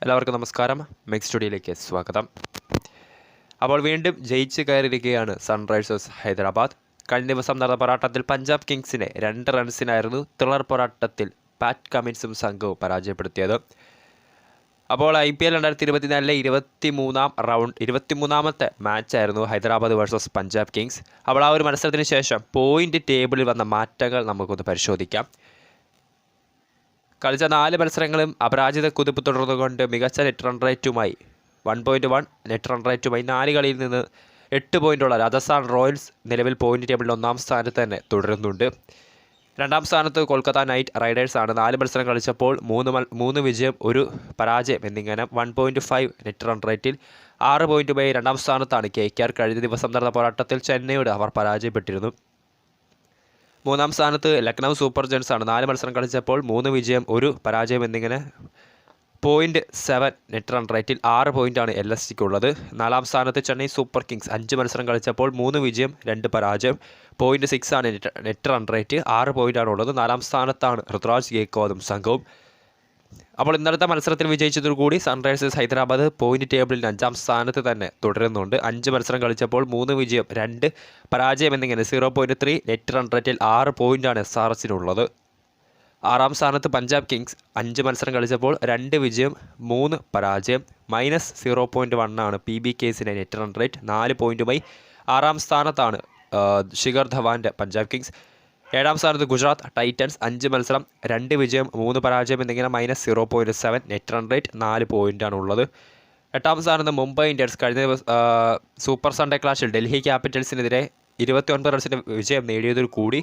എല്ലാവർക്കും നമസ്കാരം. മെക്സ് സ്റ്റുഡിയോയിലേക്ക് സ്വാഗതം. അപ്പോൾ വീണ്ടും ജയിച്ച് കയറിയിരിക്കുകയാണ് സൺറൈസേഴ്സ് ഹൈദരാബാദ്. കഴിഞ്ഞ ദിവസം നടന്ന പോരാട്ടത്തിൽ പഞ്ചാബ് കിങ്സിനെ 2 റൺസിനായിരുന്നു ത്രില്ലർ പോരാട്ടത്തിൽ പാറ്റ് കമിൻസും സംഘവും പരാജയപ്പെടുത്തിയത്. അപ്പോൾ IPL 2024 23-ാമത്തെ മാച്ചായിരുന്നു ഹൈദരാബാദ് വേഴ്സസ് പഞ്ചാബ് കിങ്സ്. അപ്പോൾ ആ ഒരു മത്സരത്തിന് ശേഷം പോയിൻ്റ് ടേബിളിൽ വന്ന മാറ്റങ്ങൾ നമുക്കൊന്ന് പരിശോധിക്കാം. കളിച്ച 4 മത്സരങ്ങളും അപരാജിത കുതിപ്പ് തുടർന്നുകൊണ്ട് മികച്ച നെറ്റ് റൺ റേറ്റുമായി 1.1 നെറ്റ് റൺ റേറ്റുമായി 4 കളിയിൽ നിന്ന് 8 പോയിൻ്റുള്ള രാജസ്ഥാൻ റോയൽസ് നിലവിൽ പോയിൻ്റ് ടേബിളിൽ 1-ാം സ്ഥാനത്ത് തന്നെ തുടരുന്നുണ്ട്. 2-ാം സ്ഥാനത്ത് കൊൽക്കത്ത നൈറ്റ് റൈഡേഴ്സാണ്. 4 മത്സരം കളിച്ചപ്പോൾ 3 വിജയം 1 പരാജയം എന്നിങ്ങനെ 1.5 നെറ്റ് റൺ റേറ്റിൽ 6 പോയിൻ്റുമായി 2-ാം സ്ഥാനത്താണ് KKR. കഴിഞ്ഞ ദിവസം നടന്ന പോരാട്ടത്തിൽ ചെന്നൈയോട് അവർ പരാജയപ്പെട്ടിരുന്നു. 3-ാം സ്ഥാനത്ത് ലക്നൗ സൂപ്പർ ജയൻസ് ആണ്. 4 മത്സരം കളിച്ചപ്പോൾ 3 വിജയം 1 പരാജയം എന്നിങ്ങനെ 0.7 നെറ്റ് റൺ റേറ്റിൽ 6 പോയിൻ്റാണ് LSGക്ക് ഉള്ളത്. 4-ാം സ്ഥാനത്ത് ചെന്നൈ സൂപ്പർ കിങ്സ് 5 മത്സരം കളിച്ചപ്പോൾ 3 വിജയം 2 പരാജയം 0.6 ആണ് നെറ്റ് റൺ റേറ്റ്, 6 പോയിൻ്റാണ് ഉള്ളത്. 4-ാം സ്ഥാനത്താണ് ഋതുരാജ് ഗേക്വാദും സംഘവും. അപ്പോൾ ഇന്നലത്തെ മത്സരത്തിൽ വിജയിച്ചതോടുകൂടി സൺറൈസേഴ്സ് ഹൈദരാബാദ് പോയിൻ്റ് ടേബിളിൽ 5-ാം സ്ഥാനത്ത് തന്നെ തുടരുന്നുണ്ട്. 5 മത്സരം കളിച്ചപ്പോൾ 3 വിജയം 2 പരാജയം എന്നിങ്ങനെ 0.3 നെറ്റ് റൺ റേറ്റിൽ 6 പോയിൻ്റാണ് SRHനുള്ളത്. 6-ാം സ്ഥാനത്ത് പഞ്ചാബ് കിങ്സ് 5 മത്സരം കളിച്ചപ്പോൾ 2 വിജയം 3 പരാജയം -0.1 ആണ് PBKസിൻ്റെ നെറ്റ് റൺ റേറ്റ്, 4 പോയിൻ്റുമായി 6-ാം സ്ഥാനത്താണ് ശിഖർ ധവാൻ്റെ പഞ്ചാബ് കിങ്സ്. 7-ാം സ്ഥാനത്ത് ഗുജറാത്ത് ടൈറ്റൻസ് 5 മത്സരം 2 വിജയം 3 പരാജയം എന്നിങ്ങനെ -0.7 നെറ്റ് റൺ റേറ്റ്, 4 പോയിൻ്റാണ് ഉള്ളത്. 8-ാം സ്ഥാനത്ത് മുംബൈ ഇന്ത്യൻസ് കഴിഞ്ഞ സൂപ്പർ സൺഡേ ക്ലാഷിൽ ഡൽഹി ക്യാപിറ്റൽസിനെതിരെ 29 റൺസിൻ്റെ വിജയം നേടിയതിൽ കൂടി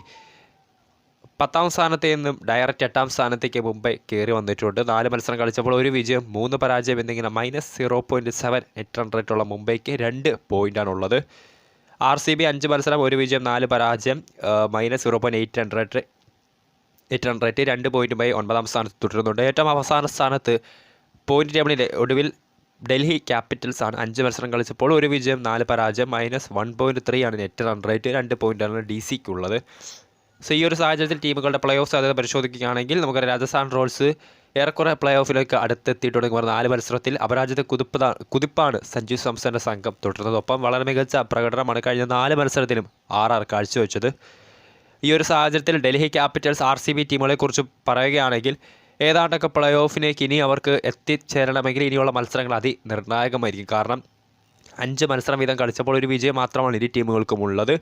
10-ാം സ്ഥാനത്ത് നിന്നും ഡയറക്റ്റ് 8-ാം സ്ഥാനത്തേക്ക് മുംബൈ കയറി വന്നിട്ടുണ്ട്. 4 മത്സരം കളിച്ചപ്പോൾ 1 വിജയം 3 പരാജയം എന്നിങ്ങനെ -0.7 നെറ്റ് റൺ റേറ്റുള്ള മുംബൈക്ക് 2 പോയിൻ്റാണുള്ളത്. RCB 5 മത്സരം 1 വിജയം 4 പരാജയം -0.8 നെറ്റ് റൺ റേറ്റ്, 2 പോയിൻ്റുമായി 9-ാം സ്ഥാനത്ത് തുടരുന്നുണ്ട്. ഏറ്റവും അവസാന സ്ഥാനത്ത് പോയിൻ്റ് ടേബിളിലെ ഒടുവിൽ ഡൽഹി ക്യാപിറ്റൽസ് ആണ്. 5 മത്സരം കളിച്ചപ്പോൾ 1 വിജയം 4 പരാജയം -1.3 ആണ് നെറ്റ് റൺ റേറ്റ്, 2 പോയിൻ്റാണ് DC-ക്കുള്ളത്. സോ ഈ ഒരു സാഹചര്യത്തിൽ ടീമുകളുടെ പ്ലേ ഓഫ് സാധ്യത പരിശോധിക്കുകയാണെങ്കിൽ നമുക്ക് രാജസ്ഥാൻ റോയൽസ് ഏറെക്കുറെ പ്ലേ ഓഫിലേക്ക് അടുത്തെത്തിയിട്ടുണ്ടെങ്കിൽ 4 മത്സരത്തിൽ അപരാജിത കുതിപ്പാണ് സഞ്ജു സാംസന്റെ സംഘം തുടരുന്നത്. ഒപ്പം വളരെ മികച്ച പ്രകടനമാണ് കഴിഞ്ഞ 4 മത്സരത്തിലും RR കാഴ്ചവെച്ചത്. ഈ ഒരു സാഹചര്യത്തിൽ ഡൽഹി ക്യാപിറ്റൽസ് RCB ടീമുകളെക്കുറിച്ച് പറയുകയാണെങ്കിൽ ഏതാണ്ടൊക്കെ പ്ലേ ഓഫിലേക്ക് ഇനി അവർക്ക് എത്തിച്ചേരണമെങ്കിൽ ഇനിയുള്ള മത്സരങ്ങൾ നിർണായകമായിരിക്കും. കാരണം 5 മത്സരം വീതം കളിച്ചപ്പോൾ 1 വിജയം മാത്രമാണ് ഇരു ടീമുകൾക്കും ഉള്ളത്.